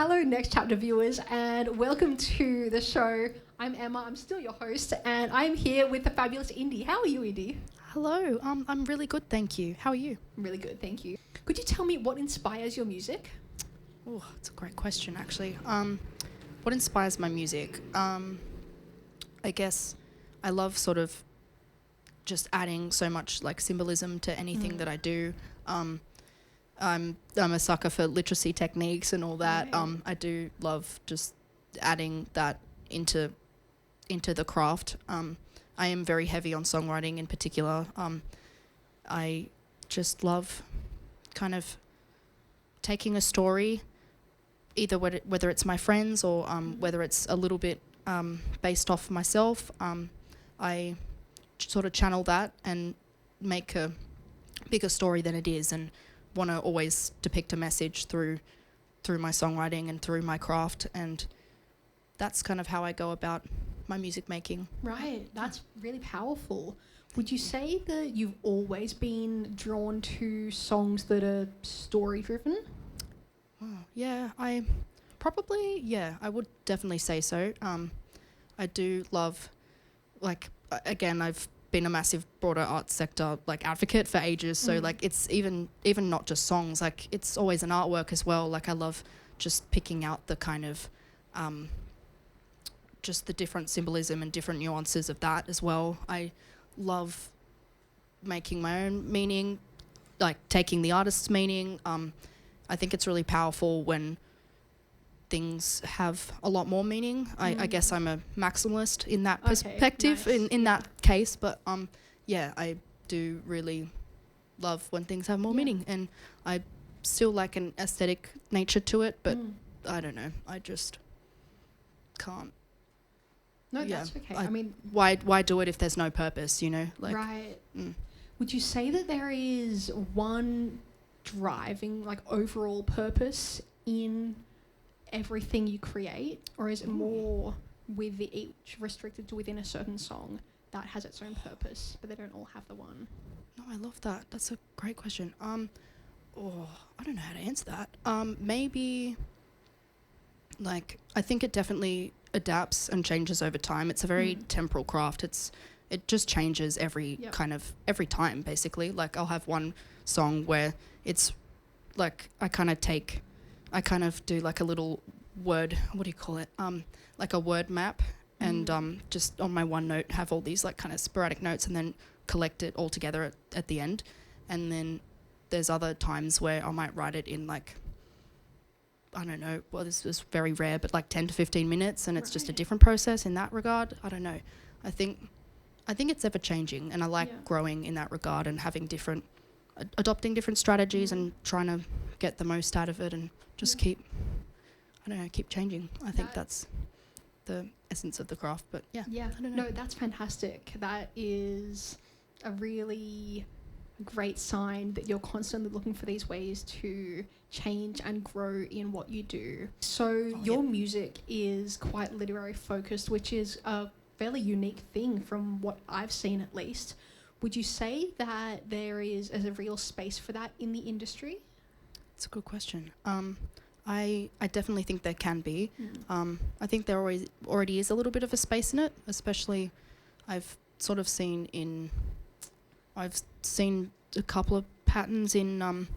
Hello, Next Chapter viewers, and welcome to the show. I'm Emma, I'm still your host, and I'm here with the fabulous Indi. How are you, Indi? Hello, I'm really good, thank you. How are you? Really good, thank you. Could you tell me what inspires your music? Oh, it's a great question, actually. What inspires my music? I guess I love sort of just adding so much like symbolism to anything that I do. I'm a sucker for literacy techniques and all that. Right. I do love just adding that into the craft. I am very heavy on songwriting in particular. I just love kind of taking a story, either whether it's my friends or whether it's a little bit based off myself. I sort of channel that and make a bigger story than it is, and want to always depict a message through my songwriting and through my craft, and that's kind of how I go about my music making. Right, that's really powerful. Would you say that you've always been drawn to songs that are story-driven? Oh, yeah, I would definitely say so. I do love, again, I've been a massive broader arts sector advocate for ages, so it's even not just songs, it's always an artwork as well. I love just picking out the kind of just the different symbolism and different nuances of that as well. I love making my own meaning, taking the artist's meaning. I think it's really powerful when things have a lot more meaning. I guess I'm a maximalist in that perspective, nice. in that case, but I do really love when things have more meaning, and I still like an aesthetic nature to it, but I don't know, I just can't. No, that's okay. I mean, why do it if there's no purpose, you know? Right. Would you say that there is one driving, overall purpose in everything you create, or is it more with each restricted to within a certain song that has its own purpose, but they don't all have the one? No, I love that. That's a great question. I don't know how to answer that. Maybe, I think it definitely adapts and changes over time. It's a very temporal craft. It just changes every time, basically. I'll have one song where it's I kind of do a little word, what do you call it? A word map, and just on my one note have all these kind of sporadic notes, and then collect it all together at the end. And then there's other times where I might write it in I don't know, well, this is very rare, but 10 to 15 minutes, and it's just a different process in that regard. I don't know. I think it's ever changing, and I like growing in that regard and having adopting different strategies and trying to get the most out of it, and just keep changing. I think that's the essence of the craft, but I don't know. No, that's fantastic. That is a really great sign that you're constantly looking for these ways to change and grow in what you do. So your music is quite literary focused, which is a fairly unique thing from what I've seen, at least. Would you say that there is a real space for that in the industry? It's a good question. I definitely think there can be. I think there already is a little bit of a space in it, especially I've seen a couple of patterns in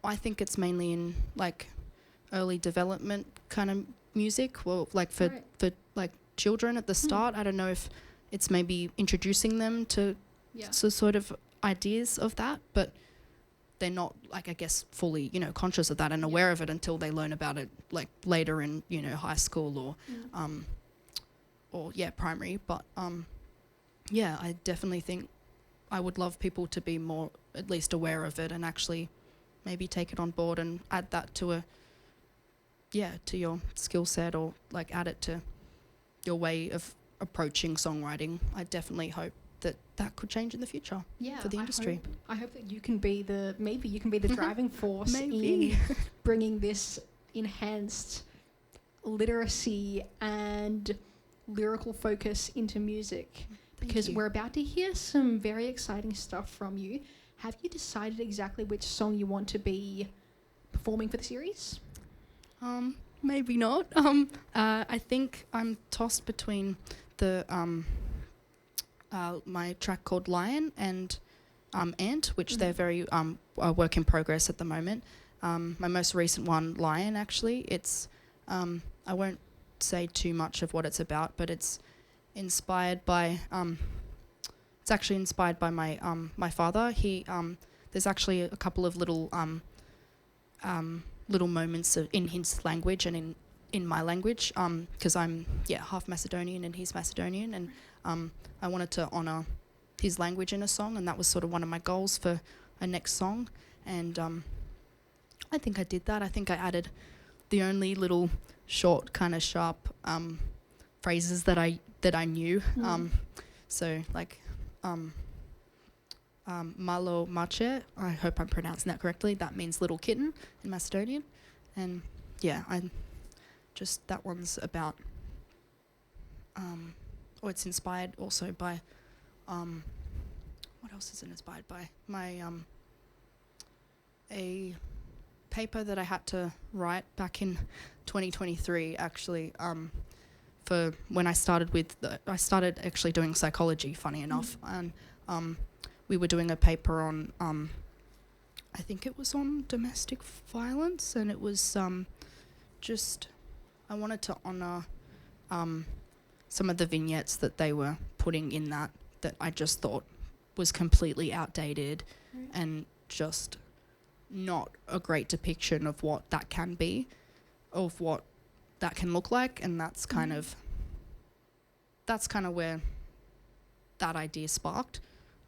I think it's mainly in early development kind of music, for children at the start. I don't know if it's maybe introducing them to sort of ideas of that, but they're not I guess fully conscious of that and aware of it until they learn about it later in high school or primary. But I definitely think I would love people to be more at least aware of it, and actually maybe take it on board and add that to to your skill set, or add it to your way of approaching songwriting. I definitely hope that could change in the future for the industry. I hope that you can be the driving force Maybe. in bringing this enhanced literacy and lyrical focus into music, because we're about to hear some very exciting stuff from you. Have you decided exactly which song you want to be performing for the series? Maybe not. I think I'm tossed between the my track called Lion and Ant, which they're very a work in progress at the moment. My most recent one, Lion, actually, it's I won't say too much of what it's about, but it's inspired by it's actually inspired by my father. He there's actually a couple of little little moments in his language and in my language, because I'm half Macedonian and he's Macedonian, and I wanted to honour his language in a song, and that was sort of one of my goals for a next song, and I think I did that. I think I added the only little short kind of sharp phrases that I knew, so like malo mache, I hope I'm pronouncing that correctly, that means little kitten in Macedonian, and that one's about it's inspired also by what else is it inspired by? My a paper that I had to write back in 2023, actually, for when I started actually doing psychology, funny enough, and we were doing a paper on I think it was on domestic violence, and it was just I wanted to honour some of the vignettes that they were putting in that I just thought was completely outdated and just not a great depiction of what that can be, of what that can look like, and that's kind of where that idea sparked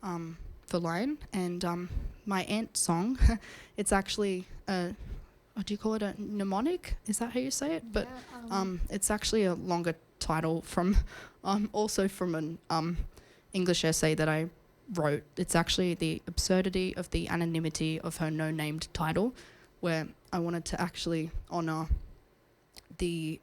for Lion. And my Ant song, it's actually what do you call it, a mnemonic? Is that how you say it? But it's actually a longer title from also from an English essay that I wrote. It's actually the absurdity of the anonymity of her no-named title, where I wanted to actually honour the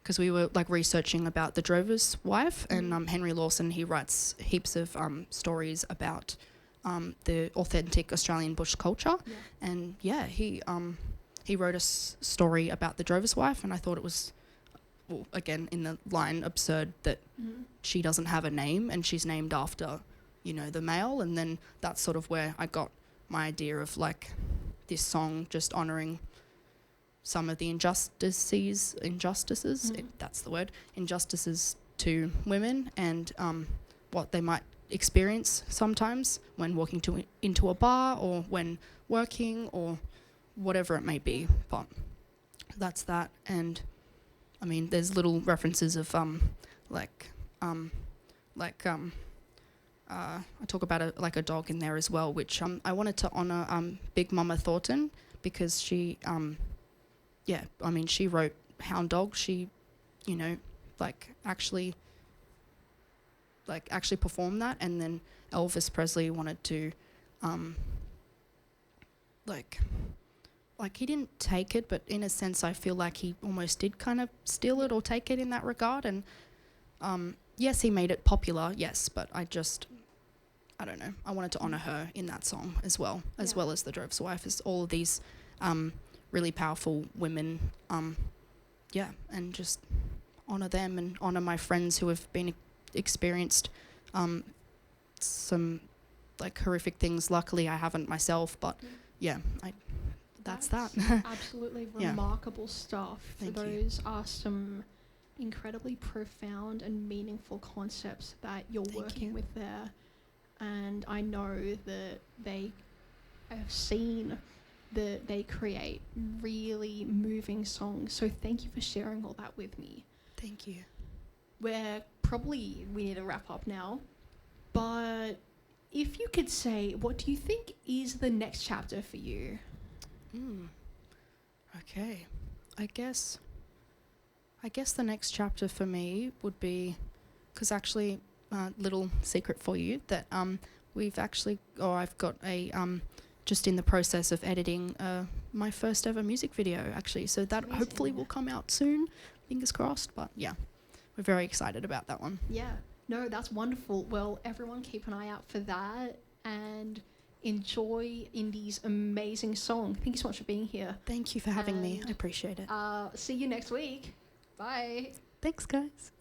because we were like researching about the drover's wife, and Henry Lawson, he writes heaps of stories about the authentic Australian bush culture, and he wrote a story about the drover's wife, and I thought it was, well, again, in the line, absurd that she doesn't have a name and she's named after, the male. And then that's sort of where I got my idea of like this song just honouring some of the injustices, that's the word, injustices to women, and what they might experience sometimes when walking into a bar or when working or whatever it may be. But that's that. And I mean, there's little references of I talk about a dog in there as well, which I wanted to honour Big Mama Thornton, because she she wrote Hound Dog. She actually performed that, and then Elvis Presley wanted to he didn't take it, but in a sense I feel like he almost did kind of steal it or take it in that regard. And yes, he made it popular, yes, but I don't know, I wanted to honour her in that song as well as the drover's wife, as all of these really powerful women, and just honour them and honour my friends who have been experienced some like horrific things. Luckily I haven't myself, but that's that. Absolutely remarkable stuff. Those are some incredibly profound and meaningful concepts that you're working with there, and I know that I've seen that they create really moving songs, so thank you for sharing all that with me. Thank you. We need to wrap up now, but if you could say, what do you think is the next chapter for you? Okay, I guess the next chapter for me would be, because actually, little secret for you, that I've got a just in the process of editing my first ever music video, actually, so that amazing. Hopefully will come out soon, fingers crossed. But yeah, we're very excited about that one. Yeah, no, that's wonderful. Well, everyone keep an eye out for that, and enjoy Indi's amazing song. Thank you so much for being here. Thank you for having me. I appreciate it. See you next week. Bye. Thanks, guys.